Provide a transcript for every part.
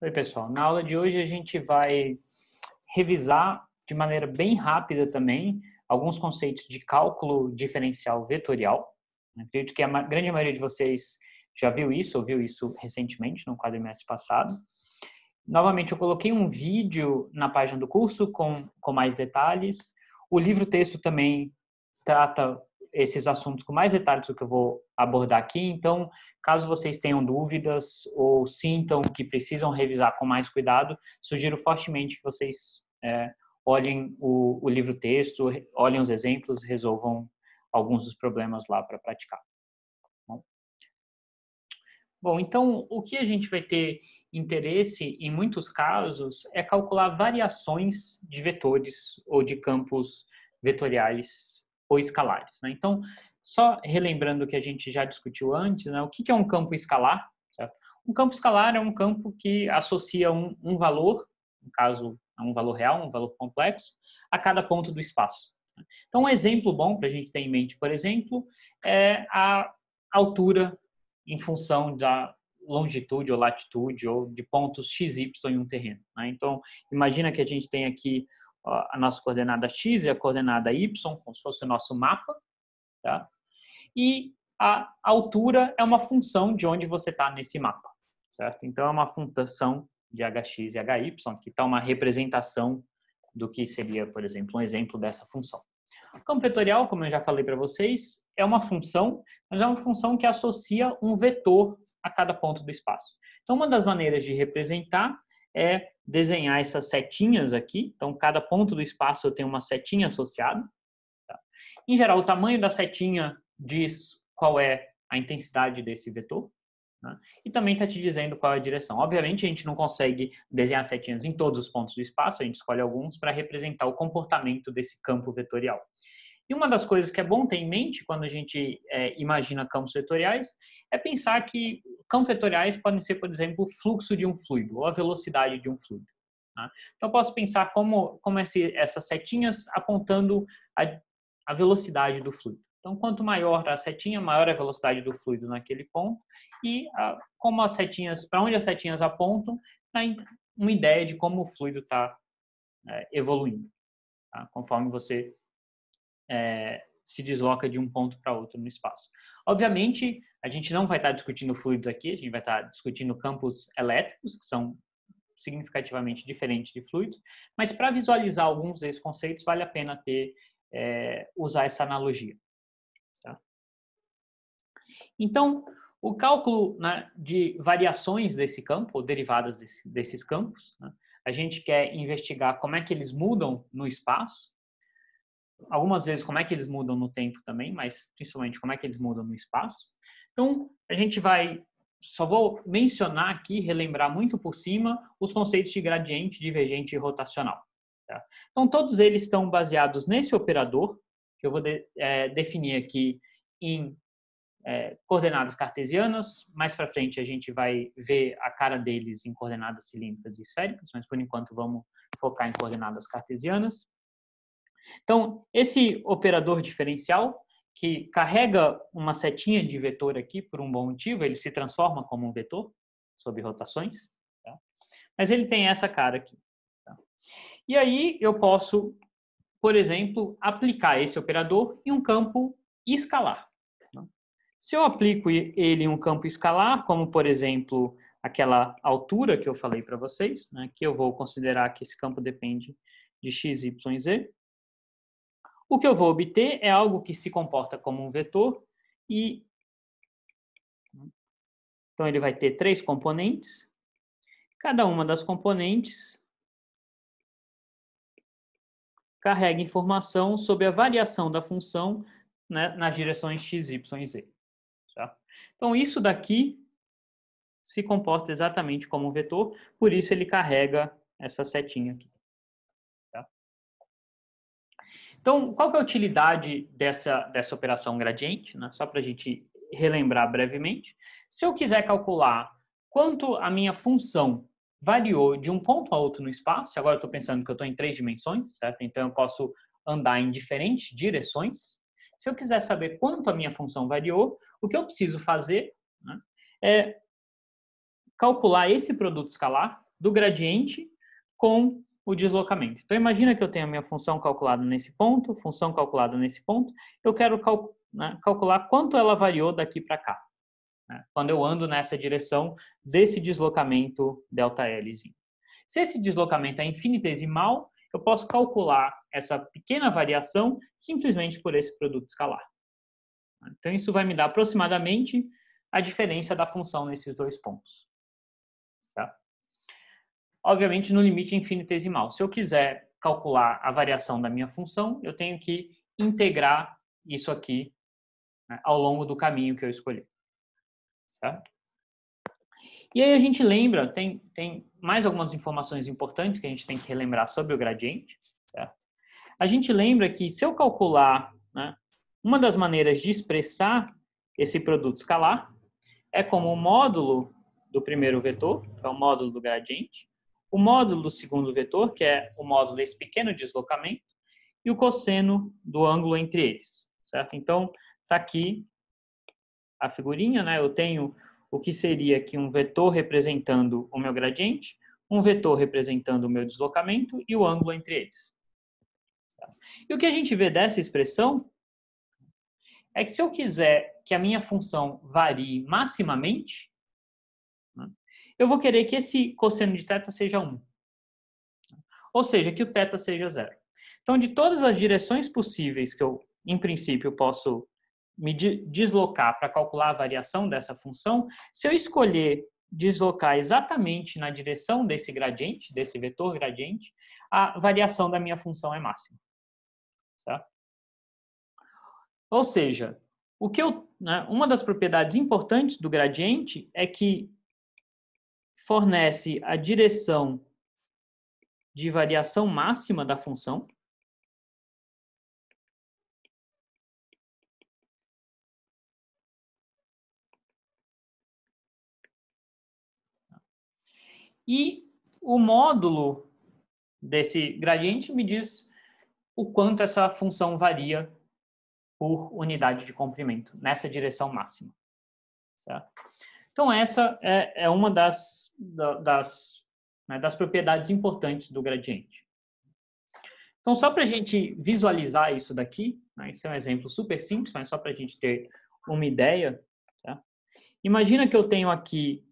Oi, pessoal. Na aula de hoje a gente vai revisar de maneira bem rápida também alguns conceitos de cálculo diferencial vetorial. Acredito que a grande maioria de vocês já viu isso, ou viu isso recentemente no quadrimestre passado. Novamente, eu coloquei um vídeo na página do curso com mais detalhes. O livro-texto também trata esses assuntos com mais detalhes do que eu vou abordar aqui. Então, caso vocês tenham dúvidas ou sintam que precisam revisar com mais cuidado, sugiro fortemente que vocês olhem o livro-texto, olhem os exemplos, resolvam alguns dos problemas lá para praticar. Bom, então, o que a gente vai ter interesse, em muitos casos, é calcular variações de vetores ou de campos vetoriais ou escalares, né? Então, só relembrando o que a gente já discutiu antes, né? O que é um campo escalar? Certo? Um campo escalar é um campo que associa um valor, no caso, um valor real, um valor complexo, a cada ponto do espaço. Então, um exemplo bom para a gente ter em mente, por exemplo, é a altura em função da longitude ou latitude ou de pontos x, y em um terreno, né? Então, imagina que a gente tem aqui a nossa coordenada x e a coordenada y, como se fosse o nosso mapa, tá? E a altura é uma função de onde você está nesse mapa, certo? Então, é uma função de hx e hy, aqui está uma representação do que seria, por exemplo, um exemplo dessa função. O campo vetorial, como eu já falei para vocês, é uma função, mas é uma função que associa um vetor a cada ponto do espaço. Então, uma das maneiras de representar é desenhar essas setinhas aqui. Então, cada ponto do espaço eu tenho uma setinha associada. Tá? Em geral, o tamanho da setinha diz qual é a intensidade desse vetor. Né? E também está te dizendo qual é a direção. Obviamente, a gente não consegue desenhar setinhas em todos os pontos do espaço, a gente escolhe alguns para representar o comportamento desse campo vetorial. E uma das coisas que é bom ter em mente quando a gente imagina campos vetoriais é pensar que campos vetoriais podem ser, por exemplo, o fluxo de um fluido ou a velocidade de um fluido. Tá? Então, eu posso pensar como essas setinhas apontando a velocidade do fluido. Então, quanto maior a setinha, maior a velocidade do fluido naquele ponto e como as setinhas, para onde as setinhas apontam, dá uma ideia de como o fluido está evoluindo, tá? Conforme você se desloca de um ponto para outro no espaço. Obviamente, a gente não vai estar discutindo fluidos aqui, a gente vai estar discutindo campos elétricos, que são significativamente diferentes de fluidos, mas para visualizar alguns desses conceitos, vale a pena usar essa analogia. Tá? Então, o cálculo, né, de variações desse campo, ou derivadas desses campos, né, a gente quer investigar como é que eles mudam no espaço, algumas vezes como é que eles mudam no tempo também, mas principalmente como é que eles mudam no espaço. Então, a gente só vou mencionar aqui, relembrar muito por cima, os conceitos de gradiente, divergente e rotacional. Tá? Então, todos eles estão baseados nesse operador, que eu vou definir aqui em coordenadas cartesianas. Mais para frente a gente vai ver a cara deles em coordenadas cilíndricas e esféricas, mas por enquanto vamos focar em coordenadas cartesianas. Então, esse operador diferencial, que carrega uma setinha de vetor aqui por um bom motivo, ele se transforma como um vetor sob rotações, tá? Mas ele tem essa cara aqui. Tá? E aí eu posso, por exemplo, aplicar esse operador em um campo escalar. Tá? Se eu aplico ele em um campo escalar, como por exemplo aquela altura que eu falei para vocês, né, que eu vou considerar que esse campo depende de x, y e z, o que eu vou obter é algo que se comporta como um vetor e então ele vai ter 3 componentes. Cada uma das componentes carrega informação sobre a variação da função, né, nas direções x, y e z. Tá? Então isso daqui se comporta exatamente como um vetor, por isso ele carrega essa setinha aqui. Tá? Então, qual que é a utilidade dessa operação gradiente? Né? Só para a gente relembrar brevemente. Se eu quiser calcular quanto a minha função variou de um ponto a outro no espaço, agora eu estou pensando que eu estou em 3 dimensões, certo? Então eu posso andar em diferentes direções. Se eu quiser saber quanto a minha função variou, o que eu preciso fazer, né, é calcular esse produto escalar do gradiente com o deslocamento. Então, imagina que eu tenho a minha função calculada nesse ponto, função calculada nesse ponto, eu quero calcular quanto ela variou daqui para cá, né, quando eu ando nessa direção desse deslocamento ΔL. Se esse deslocamento é infinitesimal, eu posso calcular essa pequena variação simplesmente por esse produto escalar. Então, isso vai me dar aproximadamente a diferença da função nesses dois pontos. Tá? Obviamente, no limite infinitesimal. Se eu quiser calcular a variação da minha função, eu tenho que integrar isso aqui, né, ao longo do caminho que eu escolhi. Certo? E aí a gente lembra, tem mais algumas informações importantes que a gente tem que relembrar sobre o gradiente. Certo? A gente lembra que se eu calcular, né, uma das maneiras de expressar esse produto escalar é como o módulo do primeiro vetor, que é o módulo do gradiente, o módulo do segundo vetor, que é o módulo desse pequeno deslocamento, e o cosseno do ângulo entre eles. Certo? Então, está aqui a figurinha, né? Eu tenho o que seria aqui um vetor representando o meu gradiente, um vetor representando o meu deslocamento e o ângulo entre eles. E o que a gente vê dessa expressão é que se eu quiser que a minha função varie maximamente, eu vou querer que esse cosseno de θ seja 1. Ou seja, que o θ seja 0. Então, de todas as direções possíveis que eu, em princípio, posso me deslocar para calcular a variação dessa função, se eu escolher deslocar exatamente na direção desse gradiente, desse vetor gradiente, a variação da minha função é máxima. Tá? Ou seja, uma das propriedades importantes do gradiente é que fornece a direção de variação máxima da função. E o módulo desse gradiente me diz o quanto essa função varia por unidade de comprimento, nessa direção máxima. Certo? Então, essa é uma das propriedades importantes do gradiente. Então, só para a gente visualizar isso daqui, né, esse é um exemplo super simples, mas só para a gente ter uma ideia. Tá? Imagina que eu tenho aqui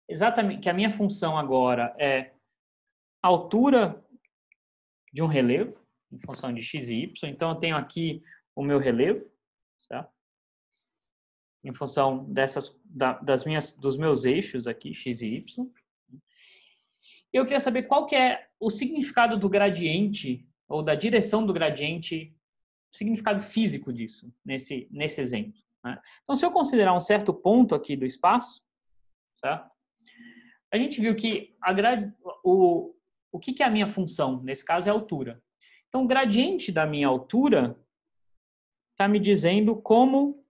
exatamente que a minha função agora é a altura de um relevo, em função de x e y. Então, eu tenho aqui o meu relevo, tá? Em função dos meus eixos aqui, x e y. Eu queria saber qual que é o significado do gradiente, ou da direção do gradiente, o significado físico disso, nesse exemplo. Né? Então, se eu considerar um certo ponto aqui do espaço, tá? A gente viu que o que é a minha função? Nesse caso, é a altura. Então, o gradiente da minha altura está me dizendo como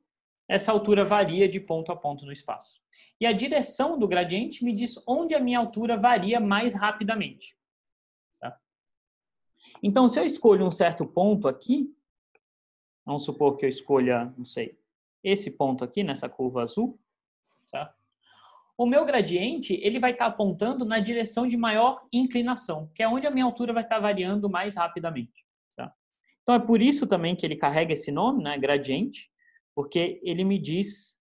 essa altura varia de ponto a ponto no espaço. E a direção do gradiente me diz onde a minha altura varia mais rapidamente. Tá? Então, se eu escolho um certo ponto aqui, vamos supor que eu escolha, não sei, esse ponto aqui, nessa curva azul, tá? O meu gradiente ele vai estar apontando na direção de maior inclinação, que é onde a minha altura vai estar variando mais rapidamente. Tá? Então, é por isso também que ele carrega esse nome, né, gradiente, porque ele me diz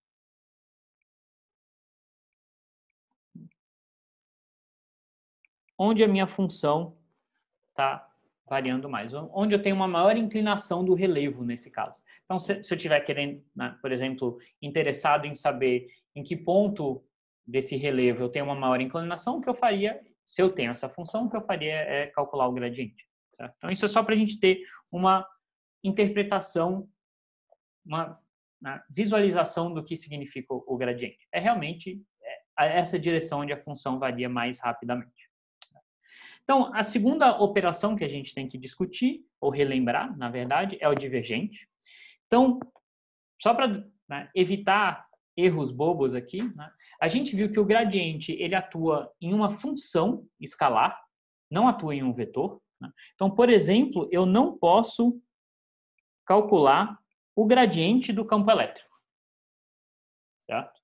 onde a minha função está variando mais, onde eu tenho uma maior inclinação do relevo nesse caso. Então, se eu estiver querendo, né, por exemplo, interessado em saber em que ponto desse relevo eu tenho uma maior inclinação, o que eu faria, se eu tenho essa função, o que eu faria é calcular o gradiente. Certo? Então, isso é só para a gente ter uma interpretação, uma visualização do que significa o gradiente. É realmente essa direção onde a função varia mais rapidamente. Então, a segunda operação que a gente tem que discutir, ou relembrar, na verdade, é o divergente. Então, só para evitar erros bobos aqui, né, a gente viu que o gradiente ele atua em uma função escalar, não atua em um vetor. Né? Então, por exemplo, eu não posso calcular o gradiente do campo elétrico, certo?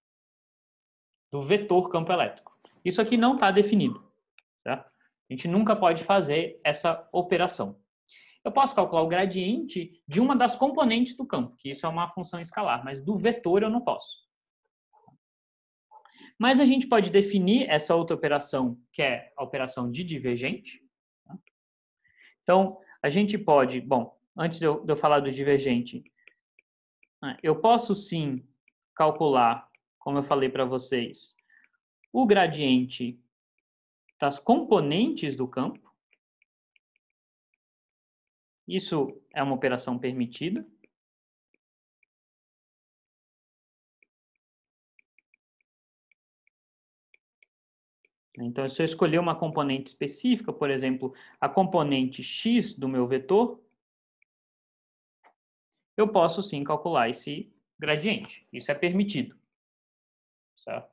Do vetor campo elétrico. Isso aqui não está definido. Tá? A gente nunca pode fazer essa operação. Eu posso calcular o gradiente de uma das componentes do campo, que isso é uma função escalar, mas do vetor eu não posso. Mas a gente pode definir essa outra operação, que é a operação de divergente. Tá? Então, a gente pode, bom, antes de eu falar do divergente, eu posso sim calcular, como eu falei para vocês, o gradiente das componentes do campo. Isso é uma operação permitida. Então, se eu escolher uma componente específica, por exemplo, a componente x do meu vetor, eu posso sim calcular esse gradiente. Isso é permitido. Certo?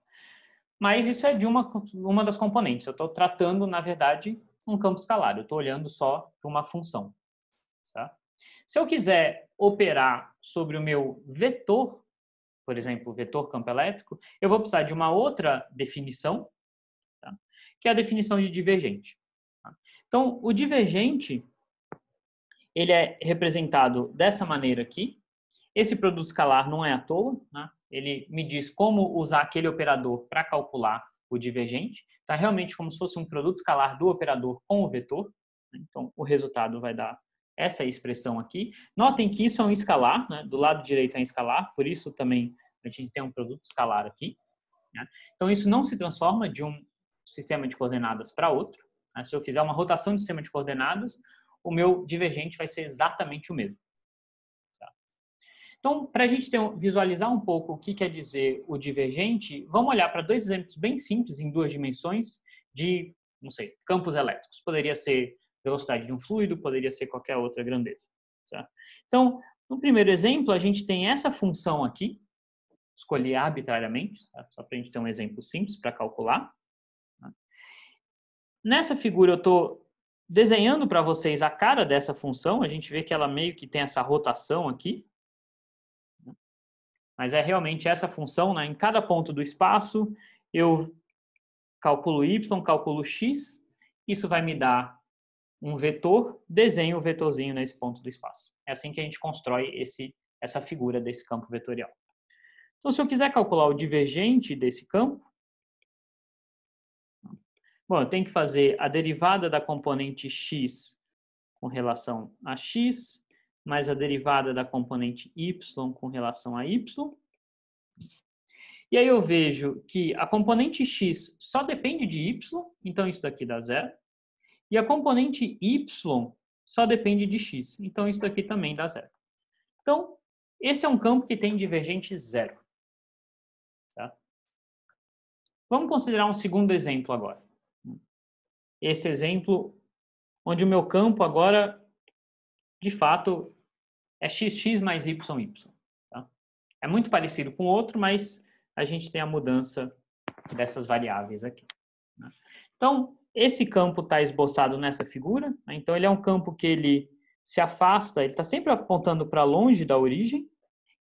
Mas isso é de uma das componentes. Eu estou tratando, na verdade, um campo escalar. Eu estou olhando só para uma função. Certo? Se eu quiser operar sobre o meu vetor, por exemplo, vetor campo elétrico, eu vou precisar de uma outra definição, tá? Que é a definição de divergente. Tá? Então, o divergente, ele é representado dessa maneira aqui. Esse produto escalar não é à toa, né? Ele me diz como usar aquele operador para calcular o divergente. Tá realmente como se fosse um produto escalar do operador com o vetor. Então, o resultado vai dar essa expressão aqui. Notem que isso é um escalar, né? Do lado direito é um escalar, por isso também a gente tem um produto escalar aqui. Né? Então, isso não se transforma de um sistema de coordenadas para outro. Né? Se eu fizer uma rotação de sistema de coordenadas, o meu divergente vai ser exatamente o mesmo. Tá? Então, para a gente visualizar um pouco o que quer dizer o divergente, vamos olhar para dois exemplos bem simples, em duas dimensões, de, não sei, campos elétricos. Poderia ser velocidade de um fluido, poderia ser qualquer outra grandeza. Certo? Então, no primeiro exemplo, a gente tem essa função aqui, escolhi arbitrariamente, tá? Só para a gente ter um exemplo simples para calcular. Tá? Nessa figura eu estou desenhando para vocês a cara dessa função, a gente vê que ela meio que tem essa rotação aqui. Mas é realmente essa função, né? Em cada ponto do espaço, eu calculo y, calculo x, isso vai me dar um vetor, desenho o vetorzinho nesse ponto do espaço. É assim que a gente constrói essa figura desse campo vetorial. Então, se eu quiser calcular o divergente desse campo, bom, eu tenho que fazer a derivada da componente x com relação a x, mais a derivada da componente y com relação a y. E aí eu vejo que a componente x só depende de y, então isso daqui dá zero. E a componente y só depende de x, então isso daqui também dá zero. Então, esse é um campo que tem divergente zero. Tá? Vamos considerar um segundo exemplo agora. Esse exemplo onde o meu campo agora, de fato, é xx mais yy. Tá? É muito parecido com o outro, mas a gente tem a mudança dessas variáveis aqui. Né? Então, esse campo está esboçado nessa figura. Né? Então, ele é um campo que ele se afasta, ele está sempre apontando para longe da origem,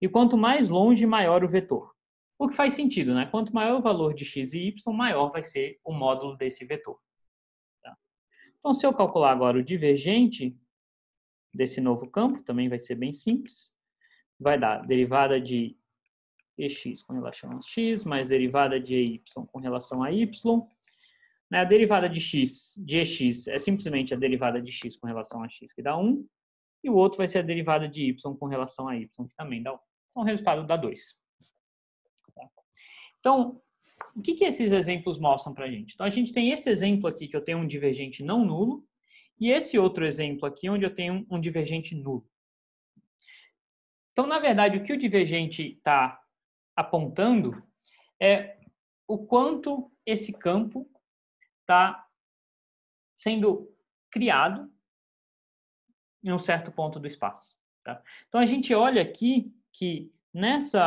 e quanto mais longe, maior o vetor. O que faz sentido, né? Quanto maior o valor de x e y, maior vai ser o módulo desse vetor. Tá? Então, se eu calcular agora o divergente desse novo campo, também vai ser bem simples. Vai dar derivada de ex com relação a x, mais derivada de ey com relação a y. A derivada de ex é simplesmente a derivada de x com relação a x, que dá 1. E o outro vai ser a derivada de y com relação a y, que também dá 1. Então, o resultado dá 2. Então, o que esses exemplos mostram para a gente? Então, a gente tem esse exemplo aqui, que eu tenho um divergente não nulo, e esse outro exemplo aqui, onde eu tenho um divergente nulo. Então, na verdade, o que o divergente está apontando é o quanto esse campo está sendo criado em um certo ponto do espaço. Tá? Então, a gente olha aqui que nesse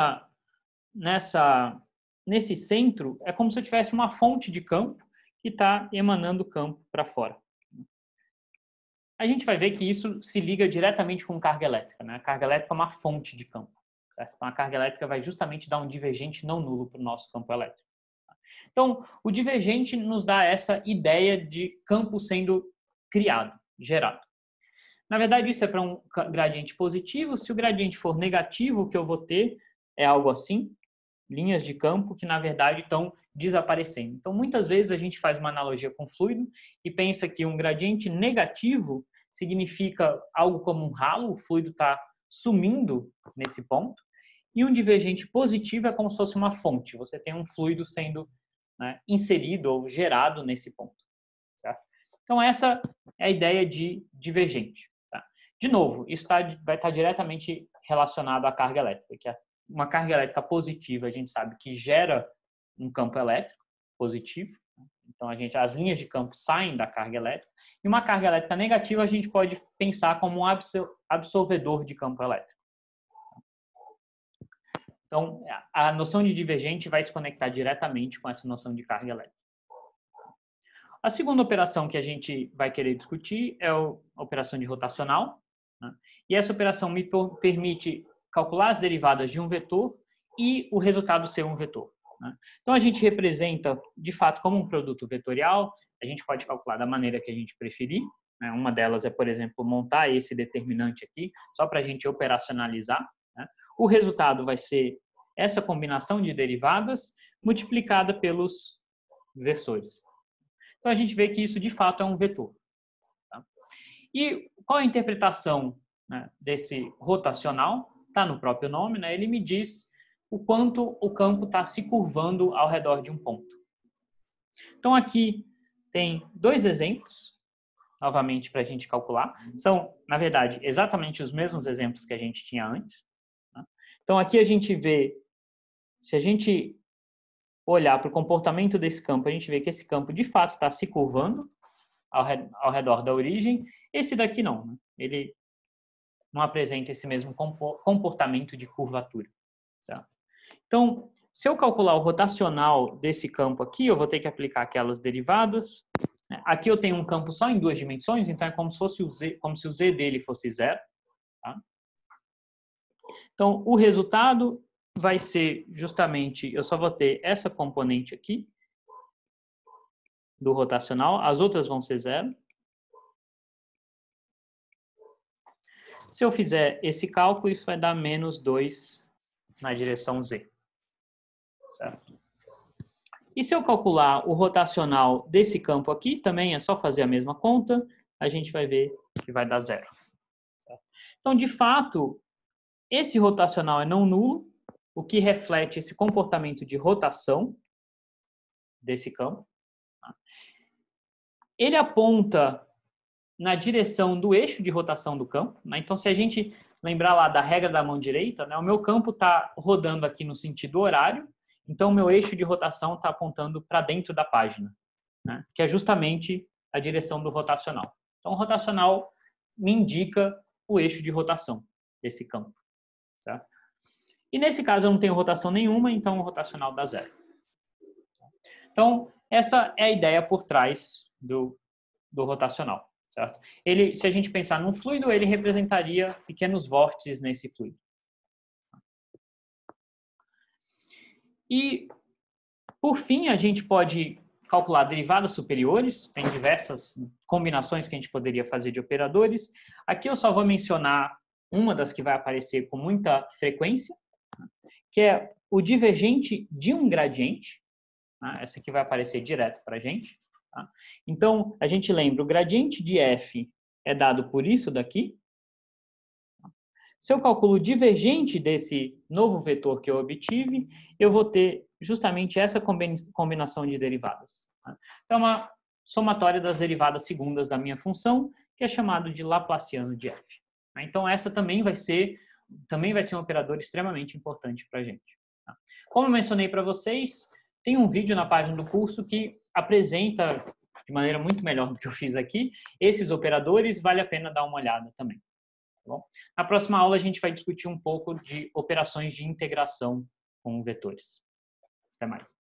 centro é como se eu tivesse uma fonte de campo que está emanando campo para fora. A gente vai ver que isso se liga diretamente com carga elétrica. Né? A carga elétrica é uma fonte de campo. Certo? Então, a carga elétrica vai justamente dar um divergente não nulo para o nosso campo elétrico. Então, o divergente nos dá essa ideia de campo sendo criado, gerado. Na verdade, isso é para um gradiente positivo. Se o gradiente for negativo, o que eu vou ter é algo assim, linhas de campo que, na verdade, estão desaparecendo. Então, muitas vezes a gente faz uma analogia com fluido e pensa que um gradiente negativo significa algo como um ralo, o fluido está sumindo nesse ponto, e um divergente positivo é como se fosse uma fonte, você tem um fluido sendo, né, inserido ou gerado nesse ponto. Certo? Então, essa é a ideia de divergente. Tá? De novo, isso vai estar diretamente relacionado à carga elétrica, que uma carga elétrica positiva a gente sabe que gera um campo elétrico positivo. Então, as linhas de campo saem da carga elétrica. E uma carga elétrica negativa a gente pode pensar como um absorvedor de campo elétrico. Então, a noção de divergente vai se conectar diretamente com essa noção de carga elétrica. A segunda operação que a gente vai querer discutir é a operação de rotacional. Né? E essa operação me permite calcular as derivadas de um vetor e o resultado ser um vetor. Né? Então, a gente representa, de fato, como um produto vetorial. A gente pode calcular da maneira que a gente preferir. Né? Uma delas é, por exemplo, montar esse determinante aqui, só para a gente operacionalizar. Né? O resultado vai ser essa combinação de derivadas multiplicada pelos versores. Então, a gente vê que isso, de fato, é um vetor. Tá? E qual é a interpretação, né, desse rotacional? Está no próprio nome, né? Ele me diz o quanto o campo está se curvando ao redor de um ponto. Então, aqui tem dois exemplos, novamente, para a gente calcular. São, na verdade, exatamente os mesmos exemplos que a gente tinha antes. Tá? Então, aqui a gente vê, se a gente olhar para o comportamento desse campo, a gente vê que esse campo, de fato, está se curvando ao redor da origem. Esse daqui não, né? Ele não apresenta esse mesmo comportamento de curvatura. Tá? Então, se eu calcular o rotacional desse campo aqui, eu vou ter que aplicar aquelas derivadas. Aqui eu tenho um campo só em duas dimensões, então é como se fosse como se o z dele fosse zero. Tá? Então, o resultado vai ser justamente, eu só vou ter essa componente aqui do rotacional, as outras vão ser zero. Se eu fizer esse cálculo, isso vai dar menos 2 na direção z. Certo? E se eu calcular o rotacional desse campo aqui, também é só fazer a mesma conta, a gente vai ver que vai dar zero. Certo? Então, de fato, esse rotacional é não nulo, o que reflete esse comportamento de rotação desse campo. Ele aponta na direção do eixo de rotação do campo. Né? Então, se a gente lembrar lá da regra da mão direita, né, o meu campo está rodando aqui no sentido horário, então o meu eixo de rotação está apontando para dentro da página, né, que é justamente a direção do rotacional. Então, o rotacional me indica o eixo de rotação desse campo. Certo? E nesse caso eu não tenho rotação nenhuma, então o rotacional dá zero. Então, essa é a ideia por trás do rotacional. Certo? Ele, se a gente pensar num fluido, ele representaria pequenos vórtices nesse fluido. E, por fim, a gente pode calcular derivadas superiores, tem diversas combinações que a gente poderia fazer de operadores. Aqui eu só vou mencionar uma das que vai aparecer com muita frequência, que é o divergente de um gradiente. Essa aqui vai aparecer direto para a gente. Tá? Então, a gente lembra, o gradiente de f é dado por isso daqui. Se eu calculo o divergente desse novo vetor que eu obtive, eu vou ter justamente essa combinação de derivadas. Tá? Então, é uma somatória das derivadas segundas da minha função, que é chamado de Laplaciano de f. Tá? Então, essa também vai ser um operador extremamente importante para a gente. Tá? Como eu mencionei para vocês, tem um vídeo na página do curso que apresenta, de maneira muito melhor do que eu fiz aqui, esses operadores, vale a pena dar uma olhada também. Tá bom? Na próxima aula a gente vai discutir um pouco de operações de integração com vetores. Até mais.